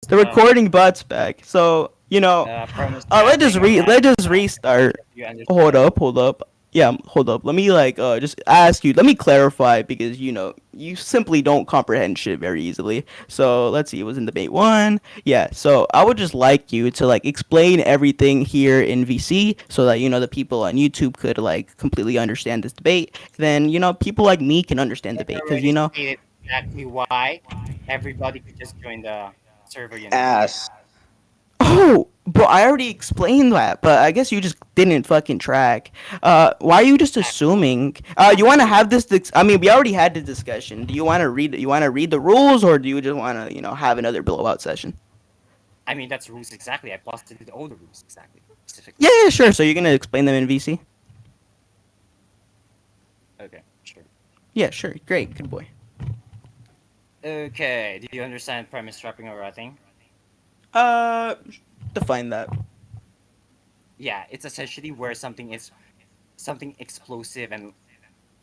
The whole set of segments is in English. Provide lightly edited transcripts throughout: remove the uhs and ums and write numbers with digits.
The recording but's back. So Promise let's just restart. you Hold understand. up, hold up. Yeah, hold up. Let me just ask you. Let me clarify because you simply don't comprehend shit very easily. So let's see. It was in debate one. Yeah. So I would just like you to explain everything here in VC so that the people on YouTube could completely understand this debate. Then people like me can understand I debate because already stated exactly why everybody could just join the server you need. Ass. Oh, bro, I already explained that, but I guess you just didn't fucking track. Why are you just Exactly. assuming? You want to have this? I mean, we already had the discussion. Do you want to read? You want to read the rules, or do you just want to, have another blowout session? I mean, that's rules exactly. I posted all the rules exactly, Yeah, specifically. yeah, sure. So you're gonna explain them in VC? Okay, sure. Yeah, sure. Great, good boy. Okay, do you understand premise trapping or routing? Uh, define that. Yeah, it's essentially where something is something explosive and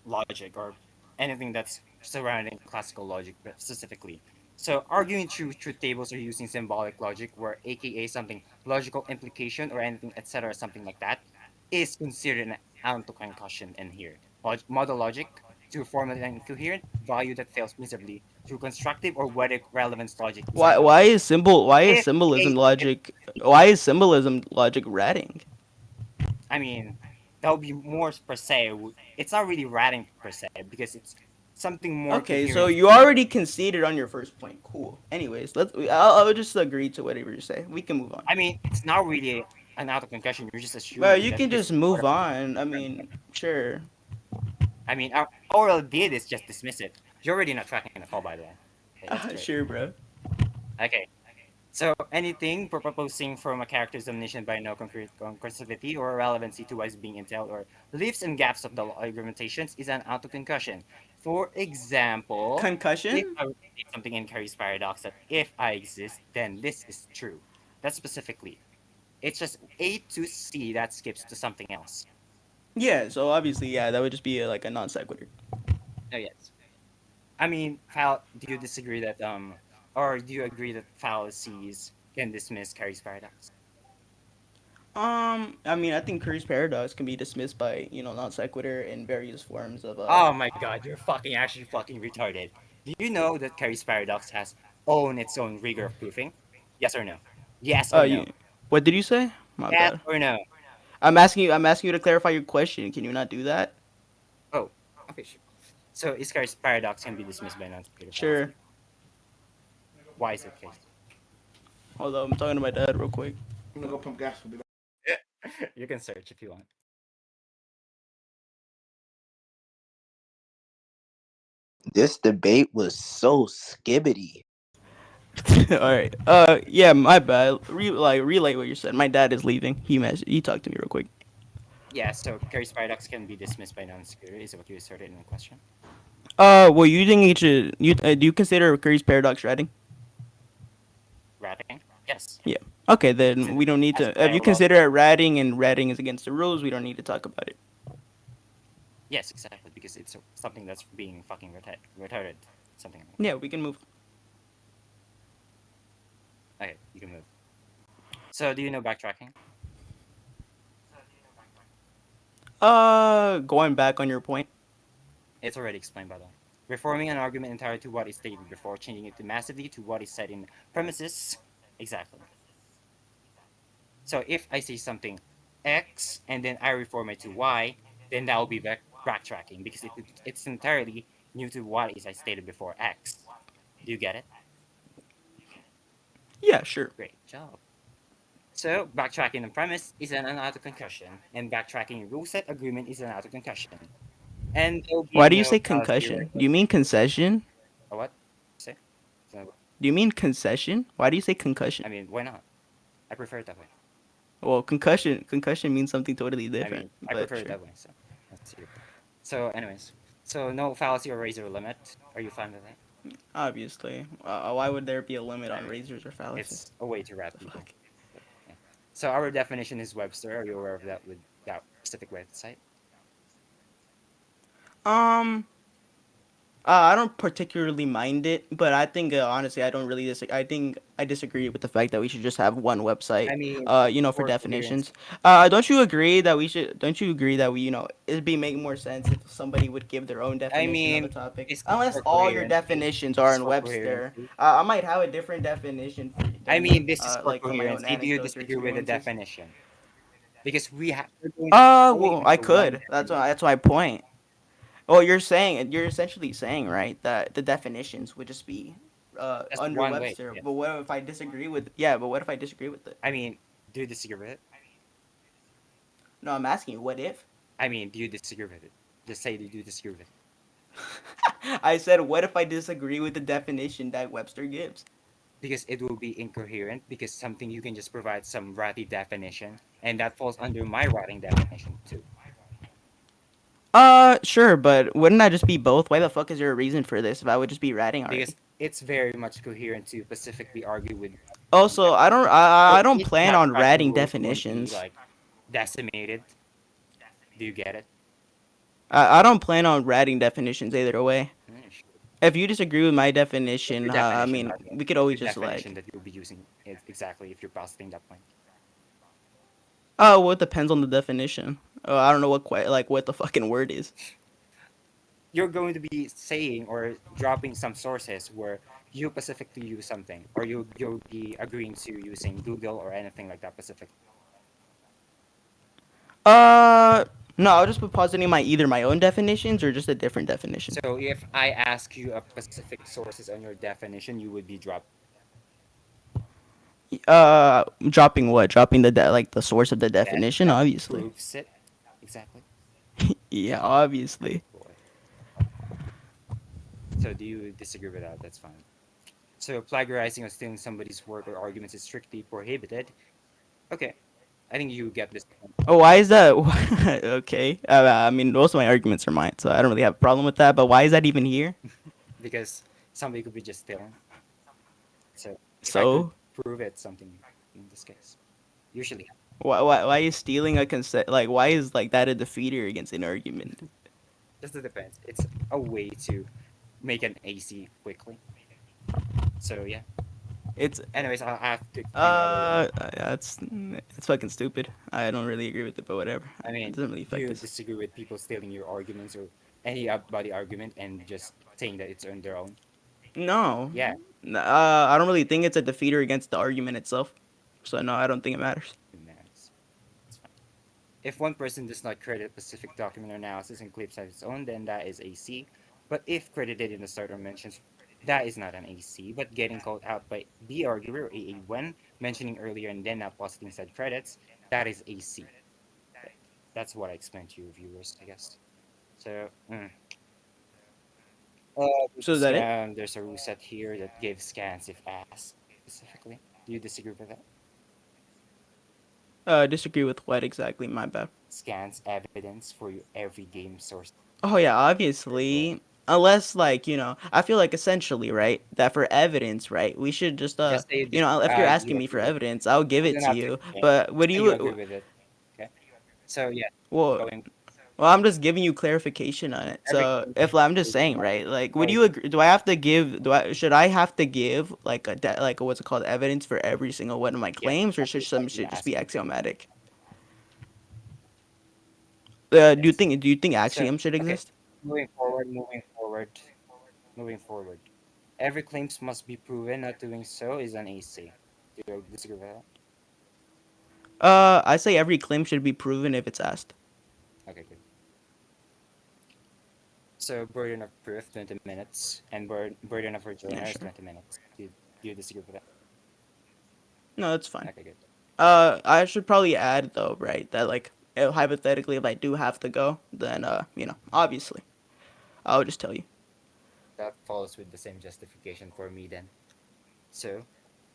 logic or anything that's surrounding classical logic specifically. So arguing truth tables or using symbolic logic where aka something logical implication or anything etc something like that is considered an autoconcussion in here. Model logic to formulate an incoherent value that fails miserably through constructive or whether relevance logic is Why? Why unavailable. is symbol? Why is If symbolism a if logic? Why is symbolism logic ratting? I mean, that would be more per se. It's not really ratting per se because it's something more Okay, so coherent you to already conceded on your first point. Cool. Anyways, I'll just agree to whatever you say. We can move on. I mean, it's not really an auto concussion. You're just Well, assuming you that can this just is part move of the on. I mean, sure. I mean, our oral did is just dismiss it. You're already not tracking the call, by the way. Okay, that's great. Sure, bro. Okay, so anything proposing from a character's domination by no concrete concursivity or relevancy to what is being entailed or leaves and gaps of the argumentations is an auto concussion. For example, if Concussion? I would say something in Curry's paradox that if I exist, then this is true. That's specifically. It's just A to C that skips to something else. Yeah. So obviously, yeah, that would just be like a non sequitur. Oh yes. I mean, do you disagree that or do you agree that fallacies can dismiss Carey's paradox? I mean, I think Curry's paradox can be dismissed by non sequitur in various forms of Oh my god, you're fucking actually fucking retarded. Do you know that Carey's paradox has its own rigor of proofing? Yes or no? Yes or You. no? What did you say? My Yes bad. or no? I'm asking you. I'm asking you to clarify your question. Can you not do that? Oh, okay, sure. So is Carey's paradox can be dismissed by non-sequitur Sure. fallacy? Why is it the case? Hold on. I'm talking to my dad real quick. I'm gonna go pump gas. We'll be back. You can search if you want. This debate was so skibbity. All right. Yeah. My bad. Relay what you said. My dad is leaving. He talked to me real quick. Yeah, so Carey's paradox can be dismissed by non-sequitur is what you asserted in the question. Well, you think you should. Do you consider Curry's paradox writing? Ratting? Yes. Yeah. Okay, Because then it we don't need has to. If you parallel. consider it ratting and ratting is against the rules, we don't need to talk about it. Yes, exactly. Because it's something that's being fucking retarded. Something like Yeah, we can move. that. Okay, you can move. So, do you know backtracking? Going back on your point. It's already explained by the way. Reforming an argument entirely to what is stated before, changing it to massively to what is said in premises. Exactly. So, if I say something X and then I reform it to Y, then that will be backtracking because it's entirely new to what is I stated before X. Do you get it? Yeah, sure. Great job. So, backtracking the premise is an auto-concussion, and backtracking a rule set agreement is an auto-concussion. And there will be Why do you no say fallacy or concussion? Do you mean concession? what? Say? So, Do you mean concession? Why do you say I concussion? mean, why not? I prefer it that way. Well, concussion means something totally I different. mean, I But prefer it sure. that way. So, that's your point. So, anyways, so no fallacy or razor limit. Are you fine with that? Obviously, why would there be a limit I on mean, razors or fallacies? it's a way to wrap people. Fuck. Yeah. So, our definition is Webster. Are you aware of that with that specific website? Um, I don't particularly mind it, but I think honestly, I don't really disagree. I think I disagree with the fact that we should just have one website. I mean, For for coherence. definitions. Don't you agree that we should? Don't you agree that we, it'd be making more sense if somebody would give their own I definition of a mean, topic, this is unless for all your coherency. definitions This are is in for Webster. coherency. I might have a different definition I than mean, this is for like from my own coherency. Do you anecdotes or disagree with the experiences. definition? Because we're going to be going Well, I under one could. definition. That's my point. Well, you're essentially saying, right, that the definitions would just be Just under one way. Webster. Yes. But what if I disagree with? Yeah, but what if I disagree with it? I mean, do you disagree with it? No, I'm asking you, what if? I mean, do you disagree with it? Just say that you disagree with it. I said, what if I disagree with the definition that Webster gives? Because it will be incoherent, because something you can just provide some ratty definition, and that falls under my writing definition too. Sure, but wouldn't that just be both? Why the fuck is there a reason for this if I would just be writing Because already? it's very much coherent to specifically argue with Also, so I don't if plan that on writing writing rule is going to be definitions. like decimated, do you get it? I don't plan on writing definitions either way. Sure. If you disagree with my What's definition, your I definition, mean, by the way? we could What's always your just definition like. that you'll be using exactly if you're positing that point? Oh, well, it depends on the definition. I don't know what quite like what the fucking word is. You're going to be saying or dropping some sources where you specifically use something, or you'll be agreeing to using Google or anything like that specific. Uh, no, I'll just be positing either my own definitions or just a different definition. So if I ask you a specific sources on your definition, you would be dropped. Dropping what? Dropping like the source of the definition, That obviously. proves it exactly. Yeah, obviously. Boy. So do you disagree with that? That's fine. So plagiarizing or stealing somebody's work or arguments is strictly prohibited. Okay, I think you get this point. Oh, why is that? Okay. I mean, most of my arguments are mine, so I don't really have a problem with that. But why is that even here? Because somebody could be just stealing. So if I could So, prove it, something in this case, usually why is stealing a consent? Like, why is like that a defeater against an argument? just it depends. It's a way to make an AC quickly. So yeah. It's Anyways, I'll have to explain that later. that's fucking stupid. I don't really agree with it, but whatever. I It mean, doesn't really do affect you us. disagree with people stealing your arguments or any body argument and just saying that it's on their own? No. Yeah, I don't really think it's a defeater against the argument itself. So no, I don't think it matters. it matters. It's fine. If one person does not credit a specific document or analysis and claims as its own, then that is AC. But if credited in the start or mentions, that is not an AC. But getting called out by the arguer or AA when mentioning earlier and then not positing said credits, that is AC. That's what I explained to you, viewers, I guess. So, So is that it? there's a rule set here that gives scans if asked specifically. Do you disagree with that? Disagree with what exactly? My bad. Scans evidence for your every game source. Oh yeah, Boy. obviously. Unless like, I feel like essentially, right, that for evidence, right, we should just Just say if you're you asking me agree for with it. evidence, I'll give You it don't to have to you. explain. But would Just say you you agree with it. Okay. So yeah, well, going well, I'm just giving you clarification on it. every So game if I'm just is saying, not right, like, would no, you agree? Do I have to give? Should I have to give like like what's it called, evidence for every single one of my yes, claims, or should exactly what some I'm should just be asking. axiomatic? Yes. Do you think So axiom should okay, exist? moving forward, moving forward. Every claims must be proven. Not doing so is an AC. Do you disagree with that? I say every claim should be proven if it's asked. Okay, good. So burden of proof 20 minutes and burden of Yeah, rejoinder is sure. 20 minutes. Do you disagree with that? No, that's fine. Okay, good. I should probably add though, right, that like hypothetically, if I do have to go, then obviously, I'll just tell you. That follows with the same justification for me then. So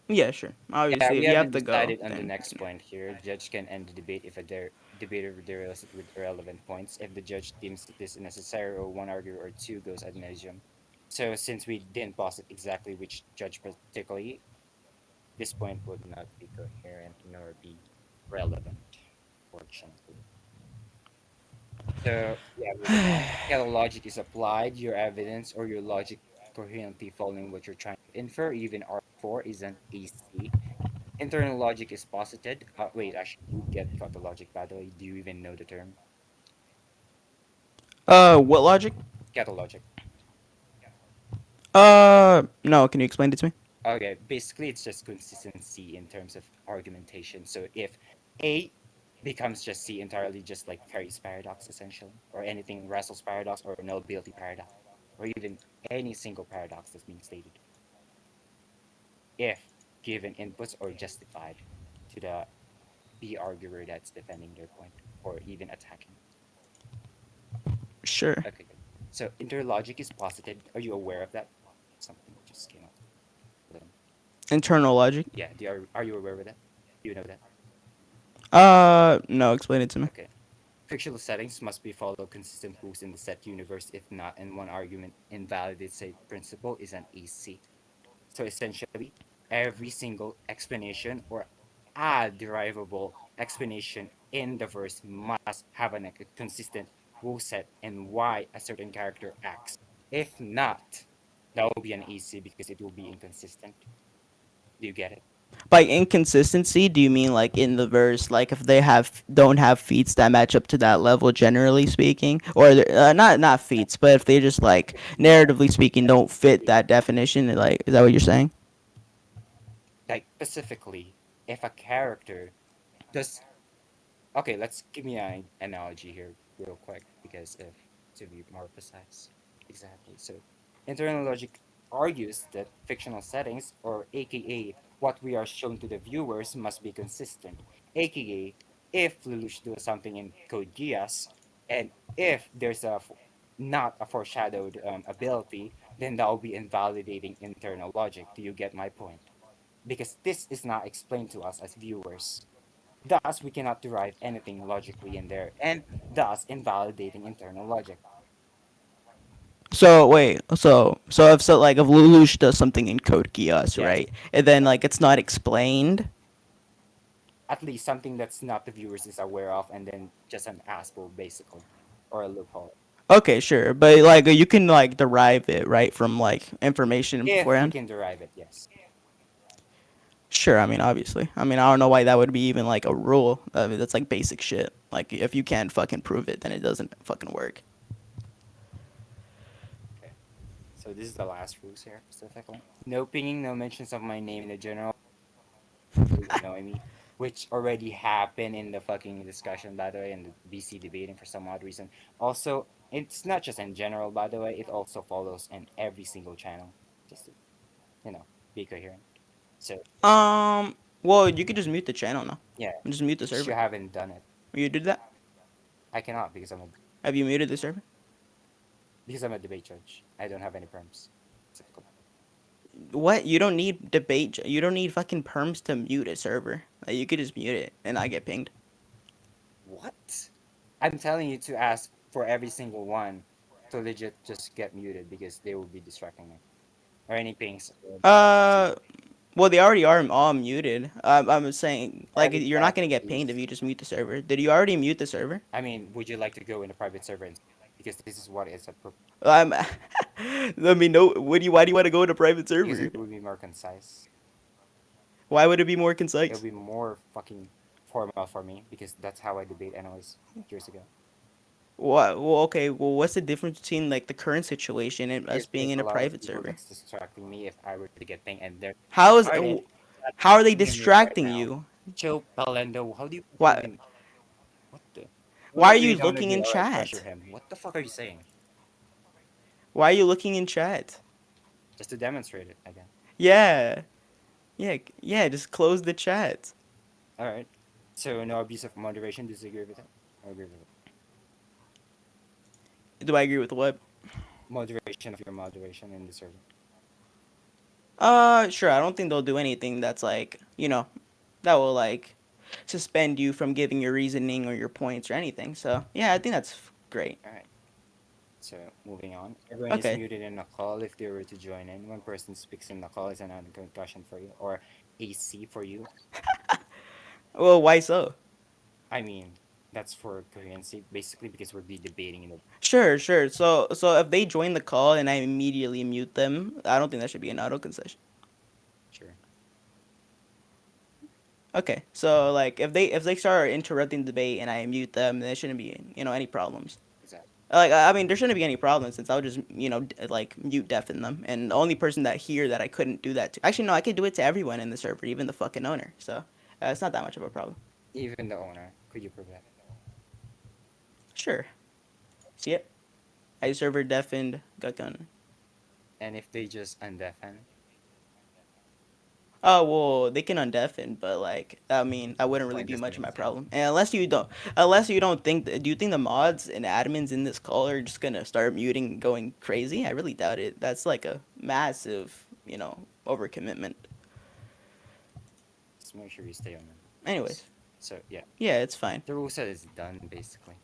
Yeah, sure. yeah, Obviously, we if you have haven't to go, decided on the then next point here. Judge can end the debate if a debater derails it with irrelevant points. If the judge deems this unnecessary or one arguer or two goes ad nauseam. So since we didn't posit exactly which judge particularly, this point would not be coherent nor be relevant, fortunately. So yeah, moving on. Cattle logic is applied, your evidence or your logic coherently following what you're trying to infer. Even R4 is an AC. Internal logic is posited. Wait, actually, you get tautologic, by the way. Do you even know the term? What logic? Tautologic. No. Can you explain it to me? Okay, basically, it's just consistency in terms of argumentation. So if A becomes just C entirely, just like Ferri's paradox, essentially, or anything Russell's paradox or nullability paradox, or even any single paradox that's being stated, if given inputs or justified to the B arguer that's defending their point or even attacking. Sure. Okay, good. So interlogic is posited. Are you aware of that? Something just came up. Um, Internal logic. Yeah, are you aware of that? Do you know that? No. Explain it to me. Okay. Fictional settings must be follow consistent rules in the set universe. If not, and one argument invalidates a principle is an AC. So essentially, every single explanation or a derivable explanation in the verse must have a consistent rule set and why a certain character acts. If not, that will be an AC because it will be inconsistent. Do you get it? By inconsistency, do you mean like in the verse, like if they have don't have feats that match up to that level, generally speaking, or not feats, but if they just like narratively speaking don't fit that definition, like is that what you're saying? Like specifically, if a character does okay, let's give me an analogy here real quick because if to be more precise. Exactly. So internal logic argues that fictional settings, or aka what we are shown to the viewers, must be consistent. AKA if Lelouch does something in Code Geass, and if there's not a foreshadowed ability, then that will be invalidating internal logic. Do you get my point? Because this is not explained to us as viewers. Thus, we cannot derive anything logically in there, and thus invalidating internal logic. So wait, so if Lelouch does something in Code Geass, Yes, right, and then like it's not explained. at least something that's not the viewers is aware of, and then just an asshole, basically, or a loophole. Okay, sure, but like you can like derive it right from like information If we beforehand. can derive it, yes. Sure, I mean obviously. I mean I don't know why that would be even like a rule. I mean that's like basic shit. Like if you can't fucking prove it, then it doesn't fucking work. Okay. So this is the last rules here, specifically. No pinging, no mentions of my name in the general really annoy me, which already happened in the fucking discussion, by the way, in the BC debating for some odd reason. Also, it's not just in general, by the way, it also follows in every single channel, just to, you know, be coherent. So, Well, you could just mute the channel now. yeah, Just mute the which you server. haven't done it. You did that? I cannot Have you muted the server? because I'm a debate judge. I don't have any perms. Specifically. What? You don't need debate. You don't need fucking perms to mute a server. Like, you could just mute it and I get pinged. What? I'm telling you to ask for every single one to legit just get muted because they will be distracting me. Or any pings. Uh, well, they already are all muted. I'm saying like Private you're not chat, gonna get pinged if please. you just mute the server. Did you already mute the server? I mean, would you like to go in a private server because this is what is a I'm. I mean, no. What do you? Why do you want to go in a private because server? it would be more concise. Why would it be more It would concise? be more fucking formal for me because that's how I debate anyways years ago. What? Well, okay. Well, what's the difference between like the current situation and us Because being there's in a a lot of private people server? that's distracting me if I were to get ping and they're How is? started How are they me right distracting now. you? Joe Palendo, how do you Why? even what the? Why are You you don't looking agree? in All right, pressure chat? him. What the fuck are you saying? Why are you looking in chat? Just to demonstrate it again. Yeah. Yeah. Just close the chat. All right. So no abuse of moderation. Disagree with it? I agree with it. Do I agree with what? Moderation of your moderation in the server. Sure. I don't think they'll do anything that's like, that will like suspend you from giving your reasoning or your points or anything. So, yeah, I think that's great. All right. So moving on. Everyone is Okay. muted in a call if they were to join in. One person speaks in the call is an concussion for you or AC for you. Well, why so? I mean, That's for coherency, basically, because we'll be debating in the Sure, sure. So if they join the call and I immediately mute them, I don't think that should be an auto concession. sure. Okay, so like if they start interrupting the debate and I mute them, there shouldn't be any problems. Exactly. Like I mean, there shouldn't be any problems since I'll just like mute deafen them, and the only person that I couldn't do that to. Actually, no, I could do it to everyone in the server, even the fucking owner. So it's not that much of a problem. Even the owner, could you prove that? Sure. See it? I server deafened Gakun. And if they just undeafen, Oh well, they can undeafen, but like I mean, that what's wouldn't the really point? be Just much of doing my stand. problem. And unless you don't think, do you think the mods and admins in this call are just gonna start muting, going crazy? I really doubt it. That's like a massive, overcommitment. Just make sure you stay on them. Anyways, So yeah, yeah, it's fine. the rule set is done basically.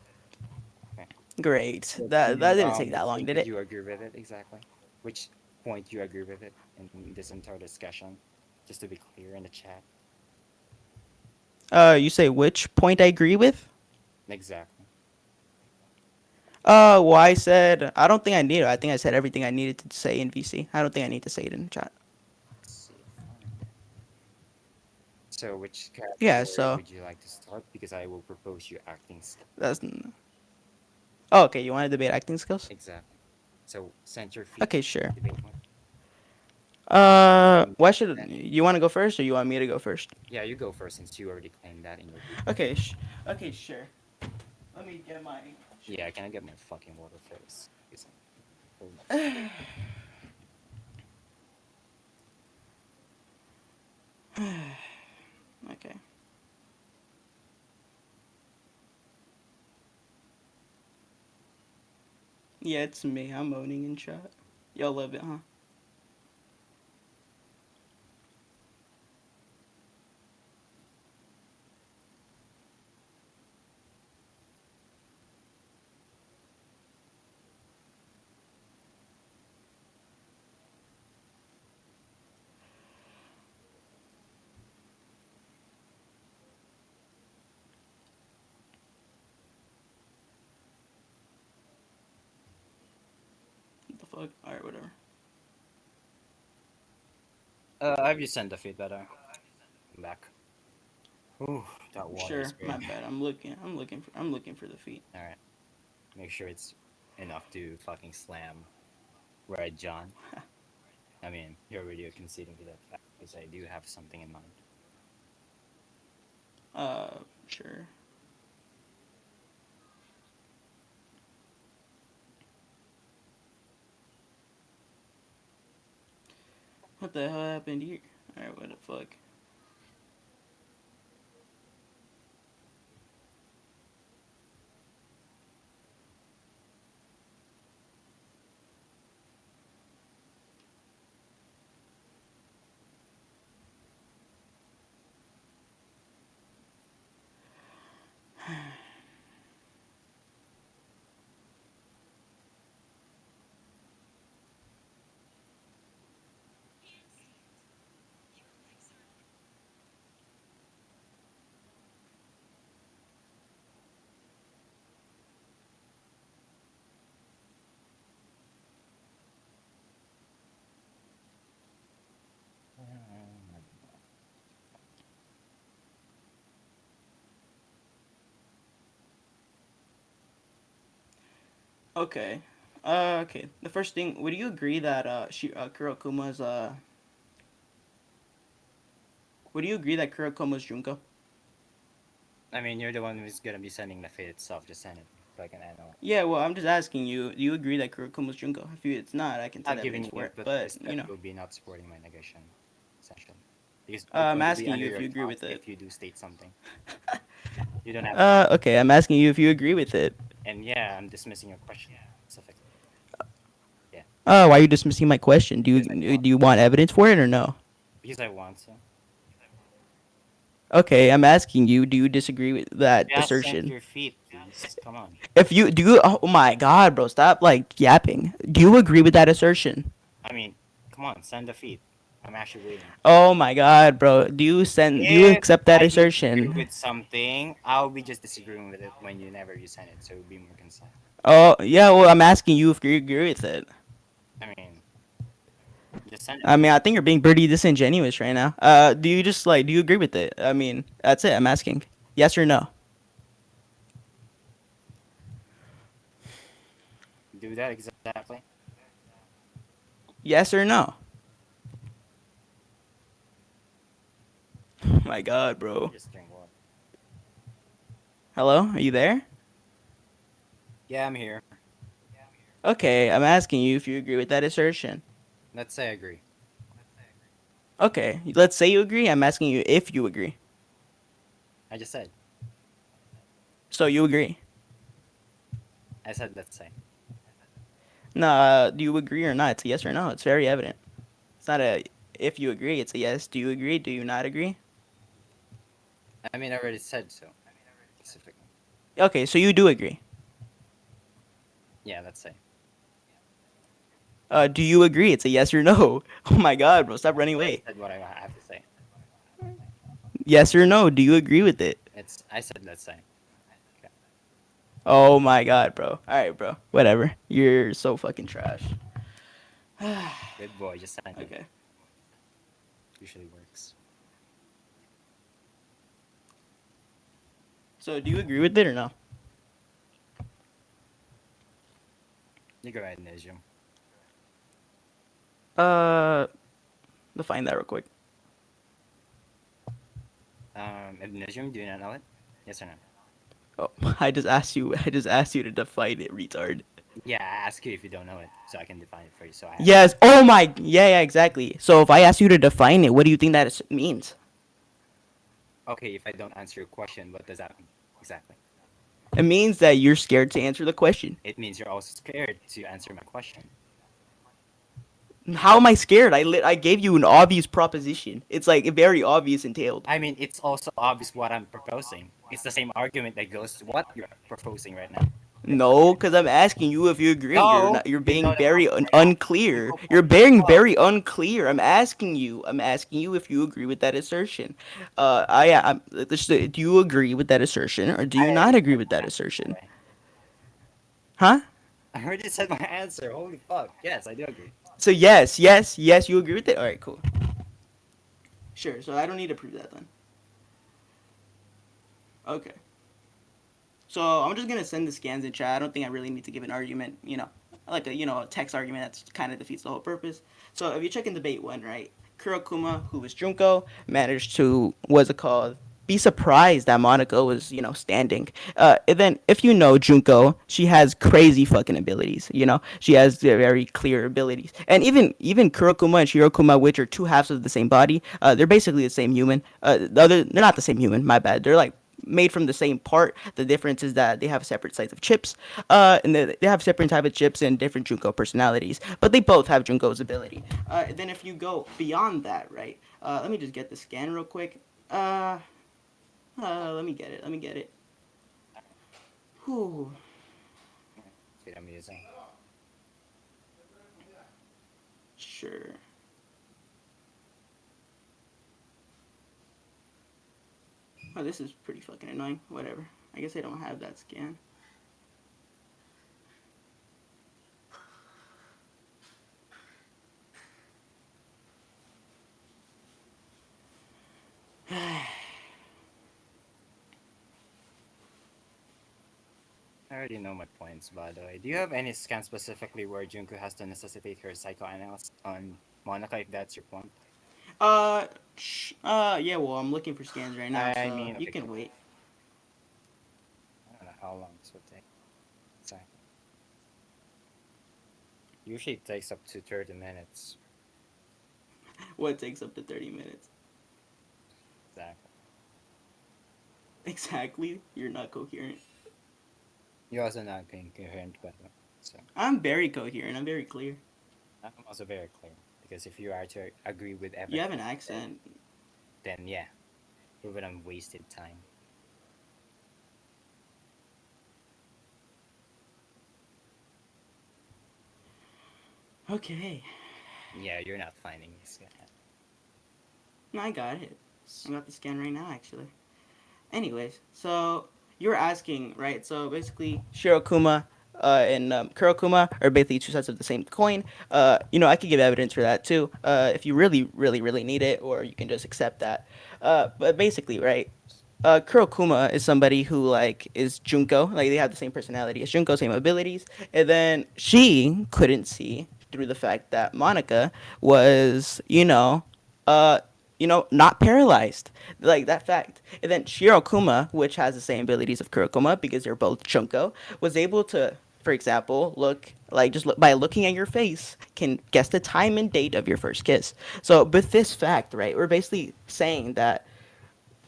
Okay. Great. So can That you didn't take that which long, point did did it? you agree with it exactly? Which point you agree with it in this entire discussion? Just to be clear in the chat. You say which point I agree with? Exactly. Well, I said I don't think I need it. I think I said everything I needed to say in VC. I don't think I need to say it in the chat. Let's see. Fine. So which Yeah. category So would you like to start? Because I will propose you acting skill. that's. Oh, okay. You want to debate acting skills? Exactly. So center feet Okay, sure. debate one. And Why should then you want to go first, or you want me to go first? yeah, you go first since you already claimed that in your group. Okay, okay, sure. Let me get my. Yeah, can I get my fucking water first? Because I'm Okay. Yeah, it's me. I'm moaning in chat. Y'all love it, huh? What the fuck? All right, whatever. I've just sent the feed better. I'm back. Ooh, that water is Sure. great. My bad. I'm looking for the feet. All right, make sure it's enough to fucking slam Red John. I mean, you're already conceding to that fact because I do have something in mind. Sure. What the hell happened here? All right, what the fuck? Okay. Okay. The first thing, would you agree that Kurokuma's would you agree that Kurokuma's Junko? I mean, you're the one who's gonna be sending the feed itself. Just send it so I can analyze. Yeah, well, I'm just asking you. Do you agree that Kurokuma's Junko? If it's not, I can Not send giving evidence you for it. input But because that will be not supporting my negation, essentially. Because it's I'm going to be asking under you if your you agree account with it. if you do state something. You don't have. Okay, I'm asking you if you agree with it. And yeah, I'm dismissing your question specifically. Yeah, Why are you dismissing my question? Do because I you want. do you want evidence for it or no? Because I want to. Okay, I'm asking you. Do you disagree with that Just send assertion? your feet, please. Come on. If you do, oh my God, bro, stop like yapping. Do you agree with that assertion? I mean, come on, send the feed. I'm actually waiting. Oh my god, bro. Do you If accept that I disagree assertion? with something, I'll be just disagreeing with it when you send it, so it'll be more concise. Oh, yeah, well, I'm asking you if you agree with it. I mean, just send it. I mean, I think you're being pretty disingenuous right now. Do you agree with it? I mean, that's it. I'm asking. Yes or no? Do that exactly. Yes or no? Oh my god, bro. Just drink water. Hello? Are you there? Yeah, I'm here. Okay, I'm asking you if you agree with that assertion. Let's say I agree. Okay, let's say you agree. I'm asking you if you agree. I just said. So you agree. I said let's say. No, do you agree or not? It's a yes or no. It's very evident. It's not a if you agree. It's a yes. Do you agree? Do you not agree? I mean, I already said so specifically. Okay, so you do agree. Yeah, let's say. Do you agree? It's a yes or no. Oh my god, bro, stop running I already away. said what I have to say. Yes or no? Do you agree with it? It's. I said let's say. Okay. Oh my god, bro. All right, bro. Whatever. You're so fucking trash. Good boy. Just send it. Okay. Usually works. So do you agree with it or no? You go ahead, Nijum. Uh, define that real quick. Nijum, do you not know it? Yes or no? Oh, I just asked you. I just asked you to define it, retard. Yeah, I ask you if you don't know it, so I can define it for you. So I have. Yes. Oh my. Yeah, yeah, exactly. So if I ask you to define it, what do you think that means? Okay, if I don't answer your question, what does that mean exactly? It means that you're scared to answer the question. It means you're also scared to answer my question. How am I scared? I gave you an obvious proposition. It's like very obvious entailed. I mean, it's also obvious what I'm proposing. It's the same argument that goes to what you're proposing right now. No, because I'm asking you if you agree. You're No, not. You're you know being that's not very what I asked. You unclear. go You're fuck being yourself. very unclear. I'm asking you. I'm asking you if you agree with that assertion. Do you agree with that assertion or do I you not already agree said with my that answer, by the assertion? way. Huh? I already said my answer. Holy fuck. Yes, I do agree. So yes, yes, yes. You agree with it. All right, cool. Sure. So I don't need to prove that then. Okay. So I'm just gonna send the scans in chat. I don't think I really need to give an argument. Like a text argument that's kind of defeats the whole purpose. So if you check in debate one, right, Kurokuma, who was Junko, managed to what's it called? Be surprised that Monaca was standing. And then if you know Junko, she has crazy fucking abilities. She has very clear abilities. And even Kurokuma and Shirokuma, which are two halves of the same body, they're basically the same human. They're not the same human. My bad. They're like made from the same part. The difference is that they have separate sites of chips, and they have separate type of chips and different Junko personalities. But they both have Junko's ability. Then if you go beyond that, right? Let me just get the scan real quick. Let me get it. Let me get it. Whew. That's what I'm using. Sure. Oh, this is pretty fucking annoying. Whatever. I guess I don't have that scan. I already know my points, by the way. Do you have any scan specifically where Junko has to necessitate her psychoanalysis on Monaca, if that's your point? Yeah. Well, I'm looking for scans right now, I so mean, you okay, can cool. wait. I don't know how long this would take. Exactly. Usually it takes up to 30 minutes. What takes up to 30 minutes? Exactly. Exactly. You're not coherent. You're also not being coherent, by the way. So I'm very coherent. I'm very clear. I'm also very clear. Because if you are to agree with You have an everything, accent. then yeah, we would have wasted time. Okay. Yeah, you're not finding this guy. No, I got it. I got the scan right now, actually. Anyways, so you were asking, right? So basically, Shirokuma and Kurokuma are basically two sides of the same coin. I could give evidence for that too, if you really, really, really need it, or you can just accept that. But basically, right? Kurokuma is somebody who like is Junko, like they have the same personality as Junko, same abilities, and then she couldn't see through the fact that Monaca was, uh, not paralyzed, like that fact. And then Shirokuma, which has the same abilities of Kurokuma because they're both Junko, was able to, for example, look like just look, by looking at your face, can guess the time and date of your first kiss. So with this fact, right, we're basically saying that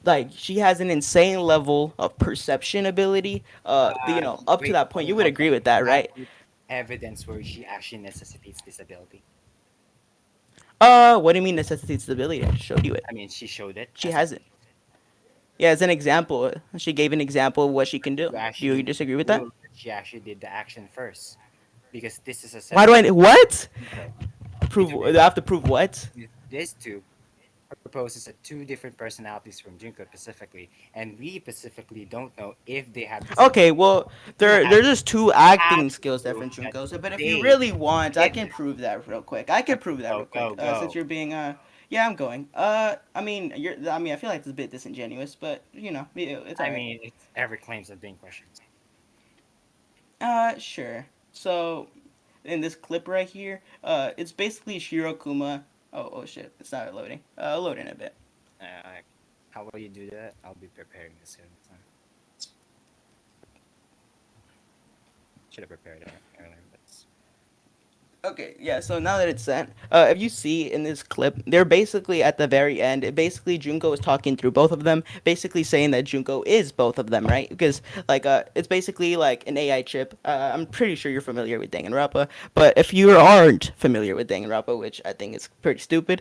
like she has an insane level of perception ability. Up to Wait, that point, you would what agree with that, have right? you evidence where she actually necessitates this ability? What do you mean necessitates the ability? I just showed you it. I mean, she showed it She as a has it. Yeah, as an example, she gave an example of what she can do. you Do actually you need to disagree with that? prove that she actually did the action first, because this is a Why do separate I what Junko. prove? Because Do I have to prove what? this two proposes a two different personalities from Junko specifically, and we specifically don't know if they have the same. Okay, well, You they're just two have acting to skills prove different, that Junkos. But if you they really want, I did can this. prove that real quick. I can Okay, prove that real go, quick. go, Since go. you're being yeah, I'm going. I feel like it's a bit disingenuous, but it's I alright. mean, it's every claims of being questions. Sure. So, in this clip right here, it's basically Shirokuma. Oh shit, it's not loading. Loading a bit. How will you do that? I'll be preparing this soon. So. Should have prepared it earlier, but Okay, yeah, so now that it's sent, if you see in this clip, they're basically at the very end. Basically, Junko is talking through both of them, basically saying that Junko is both of them, right? Because, like, it's basically like an AI chip. I'm pretty sure you're familiar with Danganronpa, but if you aren't familiar with Danganronpa, which I think is pretty stupid,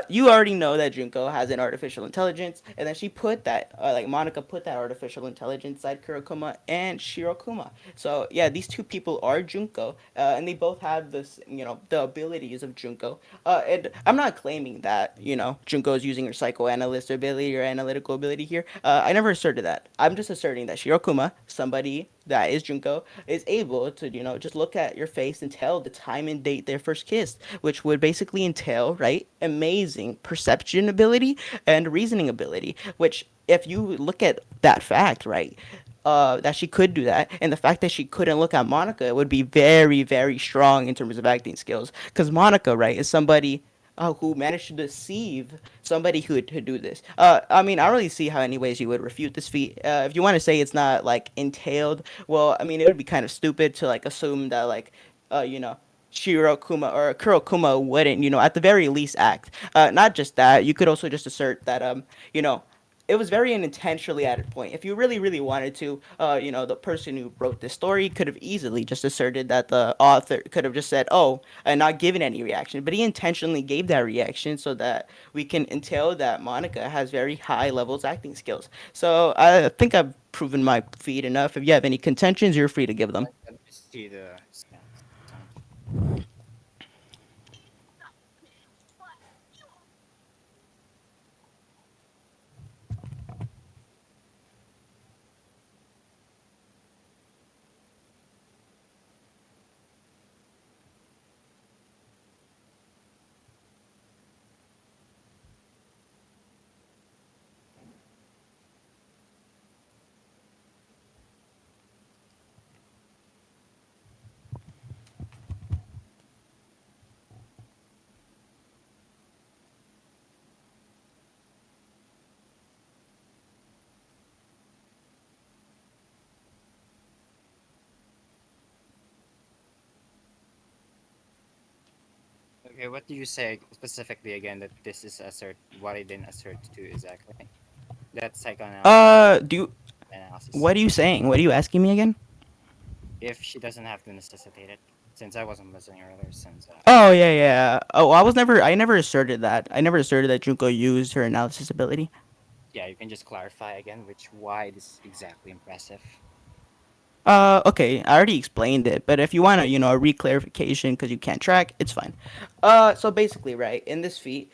you already know that Junko has an artificial intelligence, and then she put that, like Monica put that artificial intelligence inside Kurokuma and Shirokuma. So yeah, these two people are Junko, and they both have this, the abilities of Junko. And I'm not claiming that Junko is using her psychoanalyst ability or analytical ability here. I never asserted that. I'm just asserting that Shirokuma, somebody that is Junko, is able to just look at your face and tell the time and date they first kissed, which would basically entail right amazing perception ability and reasoning ability. Which if you look at that fact, right, that she could do that, and the fact that she couldn't look at Monica would be very, very strong in terms of acting skills. Because Monica, right, is somebody who managed to deceive somebody who would do this. I mean, I don't really see how, anyways, you would refute this feat. If you want to say it's not like entailed, well, I mean, it would be kind of stupid to like assume that like, you know, Shirokuma or Kurokuma wouldn't, at the very least act. Not just that, you could also just assert that, you know, it was very unintentionally added point. If you really, really wanted to, the person who wrote this story could have easily just asserted that the author could have just said, "Oh," and not given any reaction. But he intentionally gave that reaction so that we can entail that Monica has very high levels acting skills. So I think I've proven my feat enough. If you have any contentions, you're free to give them. let me see the scans. So, okay, what do you say specifically again that this is assert? What I didn't assert to exactly? That psychoanalysis Do you? analysis. What are you saying? What are you asking me again? If she doesn't have to necessitate it, since I wasn't listening earlier, since Oh yeah, yeah. Oh, I never asserted that. I never asserted that Junko used her analysis ability. yeah, you can just clarify again which why this is exactly impressive. Okay, I already explained it, but if you want to, a re-clarification because you can't track, it's fine. So basically, right, in this feat,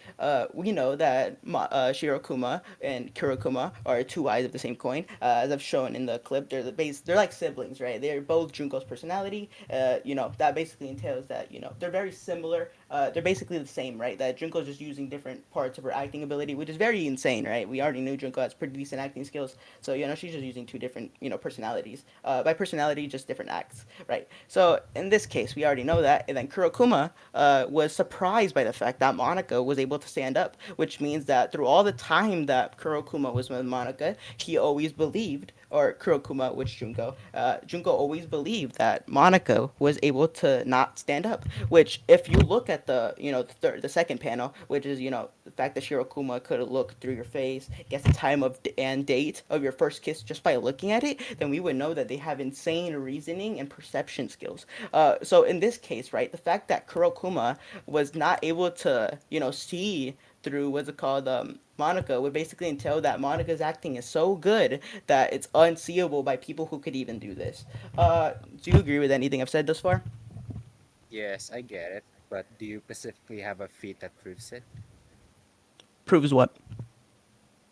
we know that Shirokuma and Kurokuma are two eyes of the same coin. As I've shown in the clip, they're like siblings, right? They're both Junko's personality. That basically entails that, they're very similar. They're basically the same, right? That Junko's just using different parts of her acting ability, which is very insane, right? We already knew Junko has pretty decent acting skills, so she's just using two different personalities. By personality, just different acts, right? So in this case, we already know that, and then Kurokuma was surprised by the fact that Monaca was able to stand up, which means that through all the time that Kurokuma was with Monaca, he always believed, or Kurokuma, which Junko always believed that Monaca was able to not stand up. Which, if you look at the second panel, which is the fact that Shirokuma could look through your face, guess the time of and date of your first kiss just by looking at it, then we would know that they have insane reasoning and perception skills. So in this case, right, the fact that Kurokuma was not able to see through what's it called Monica would basically entail that Monica's acting is so good that it's unseeable by people who could even do this. Do you agree with anything I've said thus far? Yes, I get it. But do you specifically have a feat that proves it? Proves what?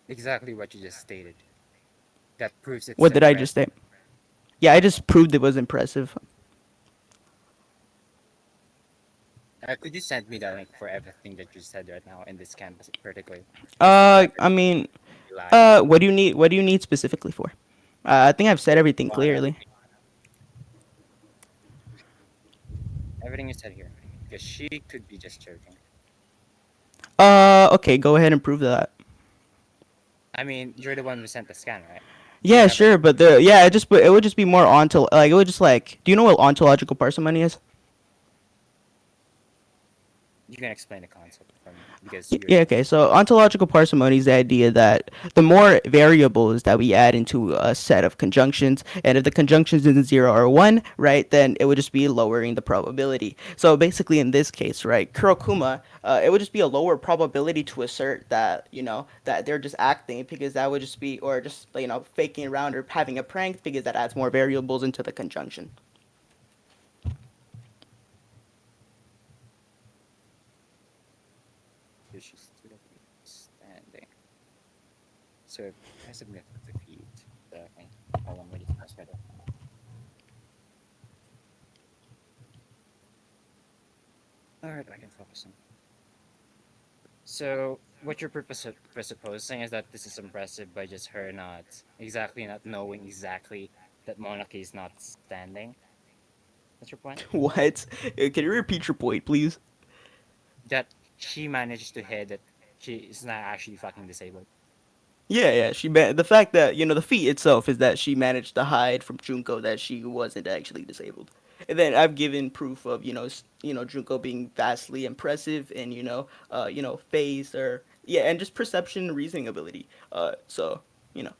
Exactly what you just stated. That proves it's What did I just impressive. say? Yeah, I just proved it was impressive. Could you send me the link for everything that you said right now in this campus particularly? Because the camera I mean, is lagging. what do you need? What do you need specifically for? I think I've said everything Want clearly. everything you said here. Because she could be just joking. Okay, go ahead and prove that. I mean, you're the one who sent the scan, right? Do you Yeah, have any? sure, but it would just be more onto like it would just like. Do you know what ontological parsimony is? You can explain the concept for me because you're Yeah, the one. okay. So ontological parsimony is the idea that the more variables that we add into a set of conjunctions, and if the conjunctions in 0 or 1, right, then it would just be lowering the probability. So basically, in this case, right, Kurokuma, it would just be a lower probability to assert that that they're just acting because that would just be or just faking around or having a prank because that adds more variables into the conjunction. Because she stood up standing. So passiveness of the feet. Okay. Hold on, let me just try that. Alright, I can focus on. So what you're presupposing is that this is impressive by just her not knowing exactly that Monarchy is not standing. That's your point? What? Can you repeat your point, please? That she managed to hit that she is not actually fucking disabled. Yeah, the fact that the feat itself is that she managed to hide from Junko that she wasn't actually disabled, and then I've given proof of Junko being vastly impressive and face or yeah, and just perception and reasoning ability. So you know,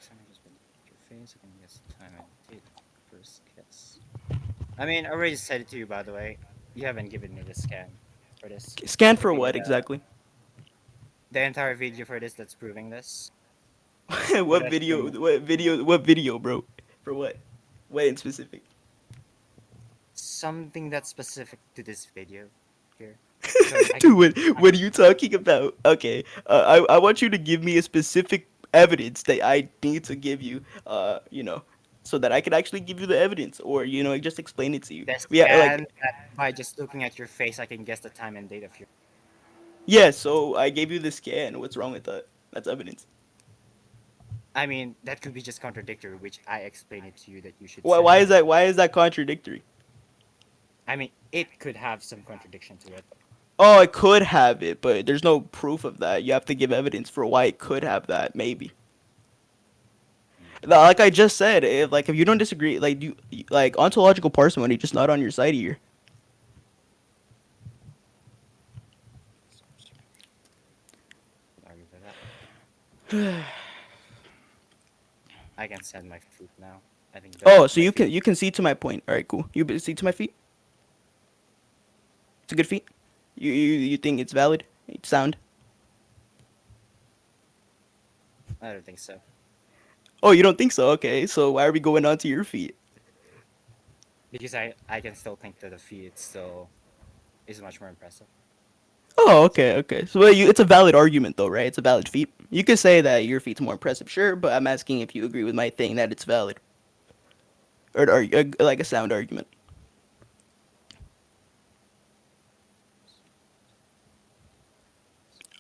So I just put your face, I can guess the time and date first kiss. I mean, I already said it to you by the way. You haven't given me the scan for this. scan for Specifically what exactly? the entire video for this that's proving this. What What I video? shown What video? What video, bro? For what? What in specific? something that's specific to this video here. So I can Dude, what are you talking about? Okay, I want you to give me a specific evidence that I need to give you, so that I can actually give you the evidence, or just explain it to you. the Yeah, scan like that by just looking at your face, I can guess the time and date of your. yeah. So I gave you the scan. What's wrong with that? That's evidence. I mean, that could be just contradictory, which I explained it to you that you should Why? send Why me. is that? Why is that contradictory? I mean, it could have some contradiction to it. Oh, I could have it, but there's no proof of that. You have to give evidence for why it could have that. Maybe. Like I just said, if you don't disagree, like ontological parsimony, just not on your side here. Argue for that. I can send my food now. I think that Oh, so my feet. you can see to my point. All right, cool. You see to my feet. It's a good feat. You think it's valid? It's sound. I don't think so. Oh, you don't think so? Okay, so why are we going on to your feet? because I can still think that the feet still is much more impressive. Oh, okay, okay. So it's a valid argument, though, right? It's a valid feat. You could say that your feat's more impressive, sure, but I'm asking if you agree with my thing that it's valid, or like a sound argument.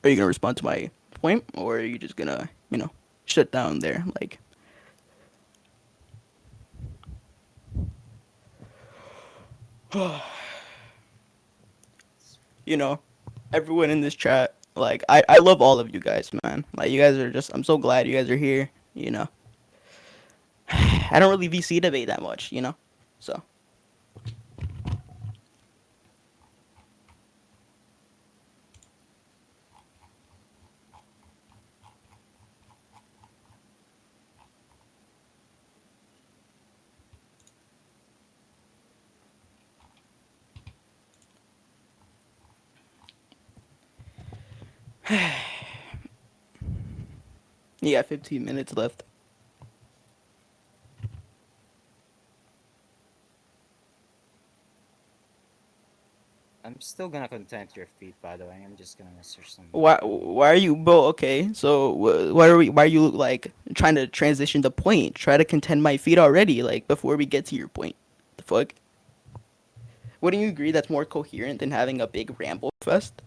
Are you gonna respond to my point, or are you just gonna, shut down there? Like, you know, everyone in this chat, like, I love all of you guys, man. Like, you guys are just, I'm so glad you guys are here. I don't really VC debate that much. So, you got 15 minutes left. I'm still gonna content your feet, by the way. I'm just gonna search some. Why are you, bro? Okay, so why are you like trying to transition the point? Try to contend my feet already, like before we get to your point. The fuck? Wouldn't you agree that's more coherent than having a big ramble fest?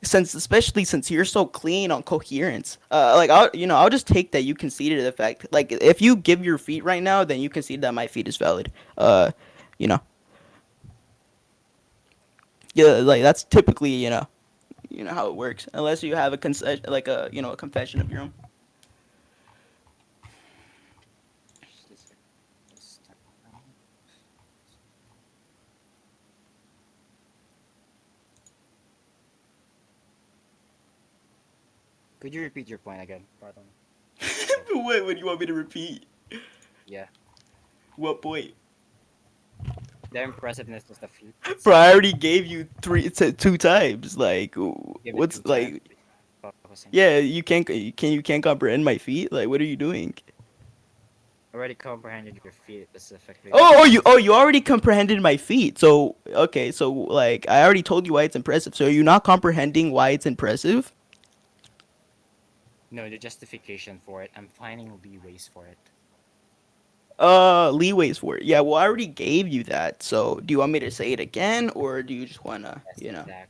Especially since you're so clean on coherence, like I'll just take that you conceded the fact. Like if you give your feet right now, then you concede that my feet is valid. You know, yeah, like that's typically how it works, unless you have a like a confession of your own. Could you repeat your point again? Pardon. What would you want me to repeat? Yeah, What point? the impressiveness of the feet Bro, I itself. already gave you two times. Like, Give it what's 2 times. like? Focusing. Yeah, you can't comprehend my feet. Like, what are you doing? Already comprehended your feet specifically. Oh, That's oh, why you oh you already comprehended my feet. So okay, so like I already told you why it's impressive. So are you not comprehending why it's impressive? no, the justification for it. I'm finding leeways for it. Leeways for it. Yeah, well I already gave you that. So do you want me to say it again, or do you just wanna, Yes, exactly.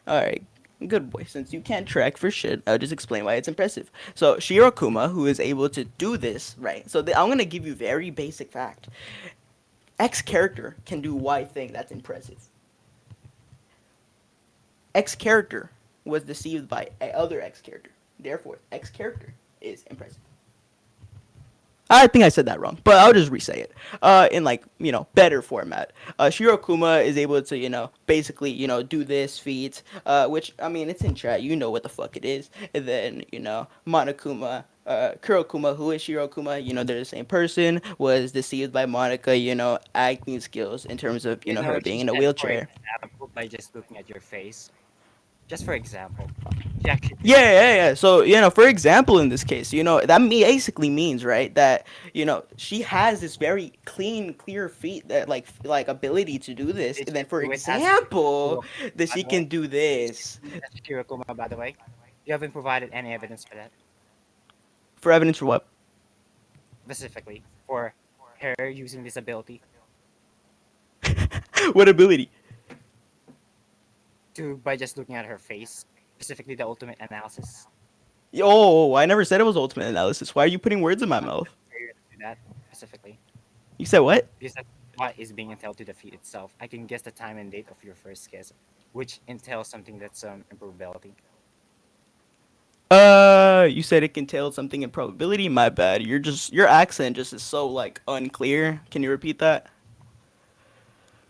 All right, good boy. Since you can't track for shit, I'll just explain why it's impressive. So Shirokuma, who is able to do this, right? So I'm gonna give you very basic fact. X character can do Y thing that's impressive. X character was deceived by a other X character. Therefore, X character is impressive. I think I said that wrong, but I'll just re-say it. In like better format. Shirokuma is able to basically do this feat, which I mean it's in chat. You know what the fuck it is. And then Monokuma, Kurokuma, who is Shirokuma, they're the same person. Was deceived by Monaca, acting skills in terms of You know, her she being in a said, for wheelchair. example, by just looking at your face. Just for example, she actually did Yeah, yeah, yeah. So, for example, in this case, that basically means, right, that, she has this very clean, clear feat that, like ability to do this. did And she then, for do it as example, Shirokuma, that by she the way? can do Did she this. do it as Shirokuma, by the way? You haven't provided any evidence for that, For evidence for what? specifically for her using this ability What ability? to by just looking at her face, specifically the ultimate analysis. Oh, I never said it was ultimate analysis. Why are you putting words in my I'm mouth? curious to that specifically You said what? because that's what is being entailed to the feat itself. I can guess the time and date of your first kiss, which entails something that's improbability. You said it contained something in probability. My bad. Your accent just is so like unclear. Can you repeat that?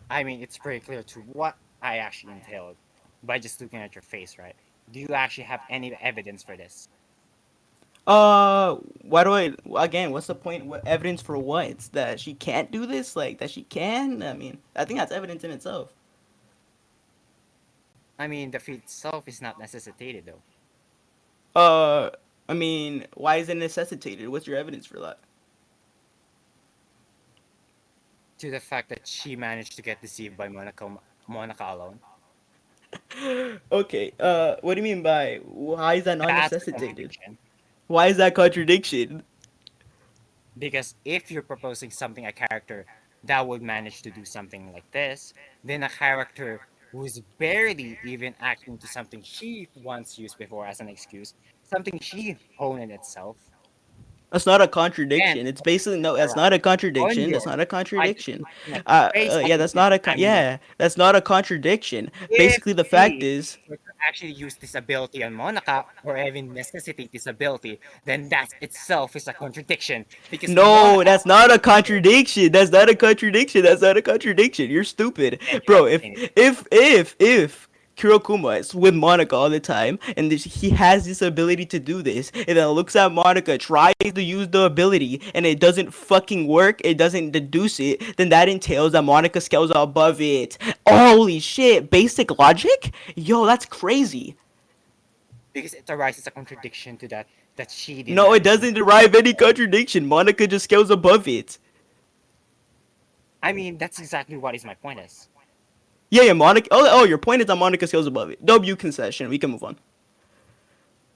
I mean, it's pretty clear to what I actually entailed by just looking at your face, right? Do you actually have any evidence for this? Why do I again? What's the point? What evidence for what? That she can't do this? Like that she can? I mean, I think that's evidence in itself. I mean, the feat itself is not necessitated, though. Uh, I mean, why is it necessitated? What's your evidence for that? To the fact that she managed to get deceived by Monaca alone. Okay. What do you mean by why is that not That's a necessitated? contradiction. Why is that contradiction? Because if you're proposing something, a character that would manage to do something like this, then a character who's barely even acting to something she once used before as an excuse, something she honed in itself, That's not a and contradiction. It's basically no. That's not a arrive on contradiction. your That's not a by just contradiction. looking at your face at Yeah, the that's not given a time in which yeah. That's not a contradiction. if Basically, the fact she is, were to actually use this ability on Monaca or even necessitate this ability, then that itself is a contradiction because no, Monaca that's not a contradiction. That's not a contradiction. That's not a contradiction. You're stupid, and you bro. haven't If seen it. if Kurokuma is with Monica all the time, and he has this ability to do this, and then looks at Monica, tries to use the ability, and it doesn't fucking work, it doesn't deduce it, then that entails that Monica scales above it. Holy shit, basic logic? Yo, that's crazy. Because it arises a contradiction to that she didn't No, it manage to do doesn't derive any before. contradiction. Monica just scales above it. I mean, that's exactly what is my point is. Yeah, yeah, Monica. Oh, your point is that Monica scales above it. W concession. We can move on.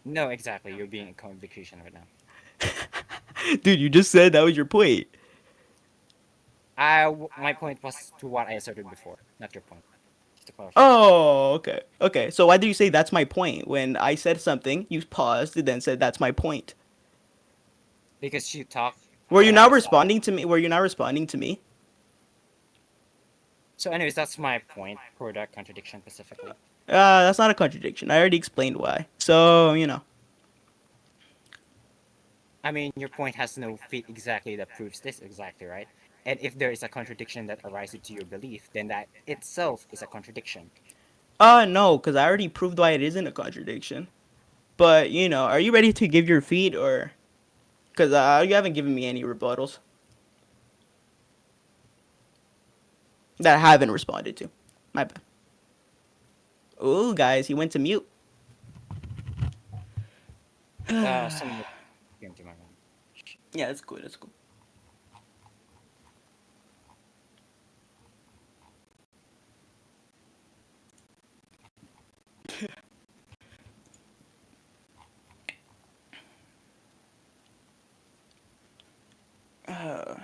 No, exactly. You're being a contradiction right now. Dude, you just said that was your point. My point was to what I asserted before, not your point. Just to clarify. Oh, okay. Okay. So why did you say that's my point? When I said something, you paused and then said that's my point. Because you talked Were you and I not stopped. responding to me? Were you not responding to me? So, anyways, that's my point for that contradiction specifically. That's not a contradiction. I already explained why. So, I mean, your point has no fit exactly that proves this exactly, right? And if there is a contradiction that arises to your belief, then that itself is a contradiction. No, because I already proved why it isn't a contradiction. But, are you ready to give your feet or. Because you haven't given me any rebuttals that I haven't responded to. My bad. Ooh, guys, he went to mute. Something came to my mind. Yeah, that's cool. That's cool. Uh,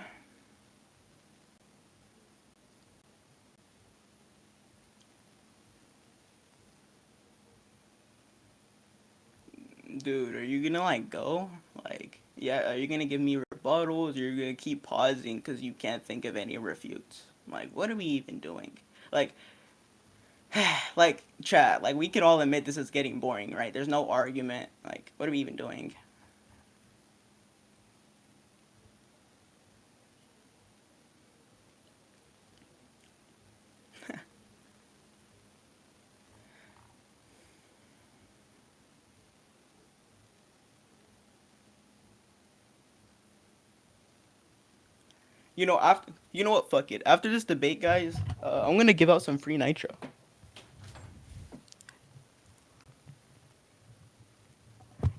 dude, are you gonna like go? Like, yeah, are you gonna give me rebuttals? Or you're gonna keep pausing because you can't think of any refutes? Like, what are we even doing? Like, like chat. Like, we can all admit this is getting boring, right? There's no argument. Like, what are we even doing? After you know what? Fuck it. After this debate, guys, I'm gonna give out some free nitro.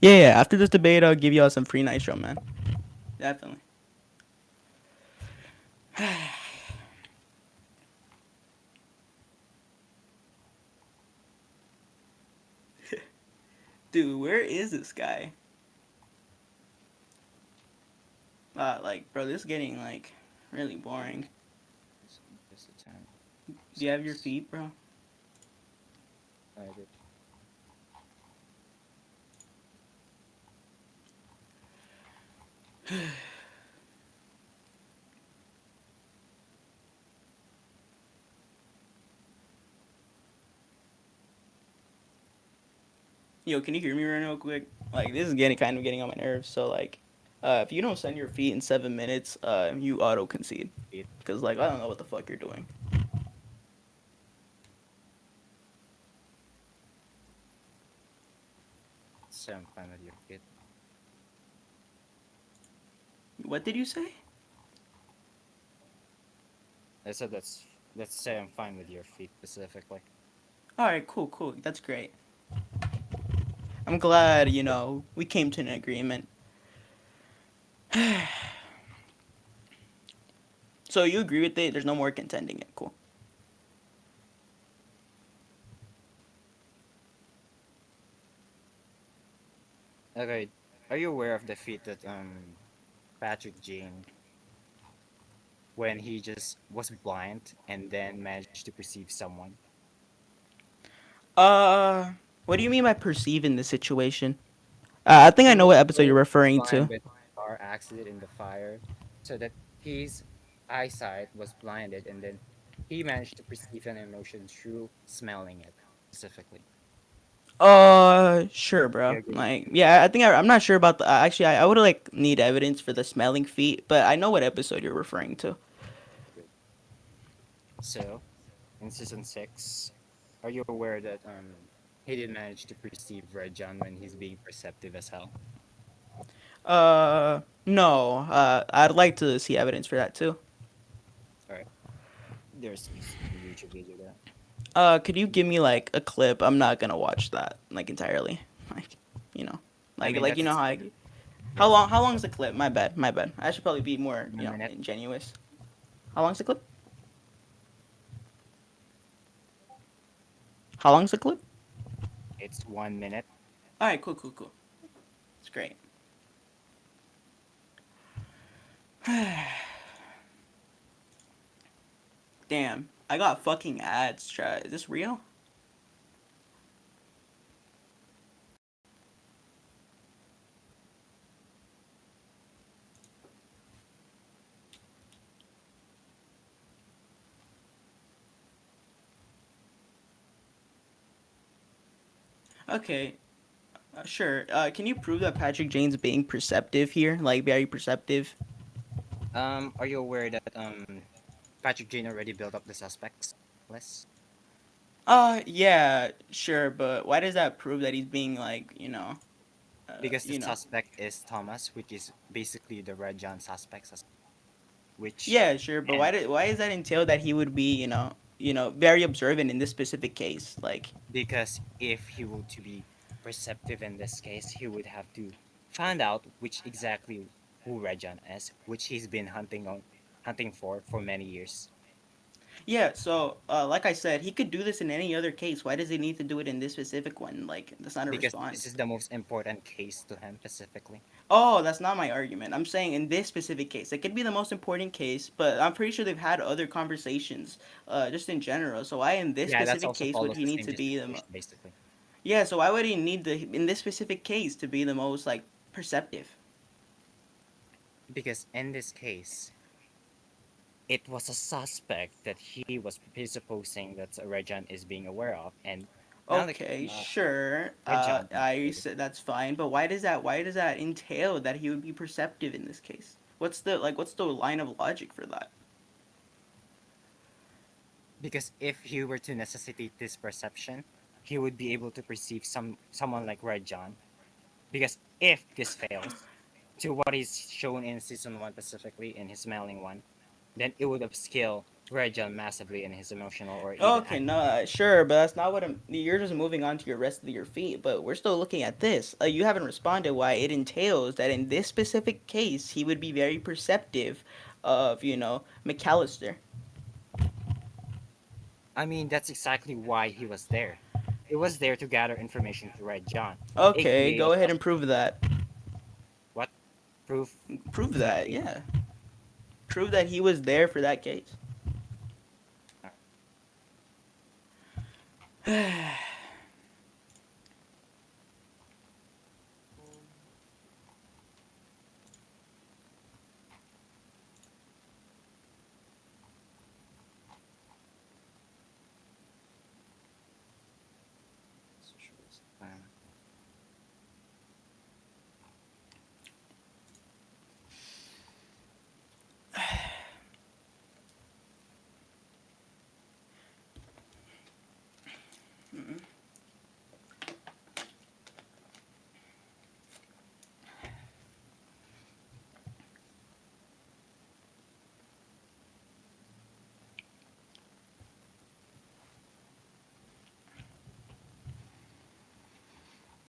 Yeah, yeah. After this debate, I'll give y'all some free nitro, man. Definitely. Dude, where is this guy? Like, bro, this is getting like really boring. Just a time. Do you have your feet, bro? I did. Yo, can you hear me right now, quick? Like, this is getting on my nerves. So like, if you don't send your feet in 7 minutes, you auto concede. It, Cause like, I don't know what the fuck you're doing. so I'm fine with your fit. What did you say? I said let's say I'm fine with your feet specifically. All right, cool, cool. That's great. I'm glad, we came to an agreement. So you agree with it? There's no more contending it. Cool. Okay, are you aware of the feat that Patrick Jane, when he just was blind and then managed to perceive someone? Uh, what do you mean by perceive in this situation? I think I He know was what episode you're so referring blind to. by the car accident in the fire, so that his eyesight was blinded, and then he managed to perceive an emotion through smelling it specifically. Sure, You bro. agree? Like, yeah, I think I'm not sure about the. Actually, I would like need evidence for the smelling feat, but I know what episode you're referring to. Good. So, in season 6, are you aware that he did manage to perceive Red John when he's being perceptive as hell? No. I'd like to see evidence for that too. All right, there's a specific YouTube video there. Could you give me like a clip? I'm not gonna watch that like entirely. Like, you know, I mean, like that's how it's I. How yes, long? How long is the clip? My bad. My bad. I should probably be more, 1 minute. ingenuous. How long's the clip? How long's the clip? It's 1 minute. All right. Cool. Cool. Cool. It's great. Damn. I got fucking ads. Try. Is this real? Okay. Sure. Can you prove that Patrick Jane's being perceptive here? Like very perceptive? Are you aware that Patrick Jane already built up the suspects list? Yeah, sure, but why does that prove that he's being like, Because the you know? suspect is Thomas, which is basically the Red John suspects, which Yeah, sure, but and why does that entail that he would be, very observant in this specific case? Like, because if he were to be perceptive in this case, he would have to find out which exactly who Red John is, which he's been hunting for many years. yeah, so like I said, he could do this in any other case. Why does he need to do it in this specific one? Like, that's not a Because this response. is the most important case to him specifically. Oh, that's not my argument. I'm saying in this specific case, it could be the most important case, but I'm pretty sure they've had other conversations, just in general. So why in this Yeah, that's specific also case would follows he the need same to be justification basically. Yeah, so why would he need in this specific case to be the most like perceptive? Because in this case, it was a suspect that he was presupposing that Rejan is being aware of, and now the Okay, uh, sure. Rejan I said that's fine, but why does that entail that he would be perceptive in this case? What's the line of logic for that? because if he were to necessitate this perception, he would be able to perceive someone like Rejan. Because if this fails to what is shown in season 1 specifically in his smelling one, then it would upscale Rejan massively in his emotional or even Okay, acting. no, sure, but that's not what I'm. You're just moving on to your rest of your feet, but we're still looking at this. You haven't responded why it entails that in this specific case he would be very perceptive of McAllister. I mean, that's exactly why he was there. He was there to gather information to Red John, Okay, aka a go ahead and suspect. prove that. What proof Prove that, exactly? yeah. Prove that he was there for that case. Uh,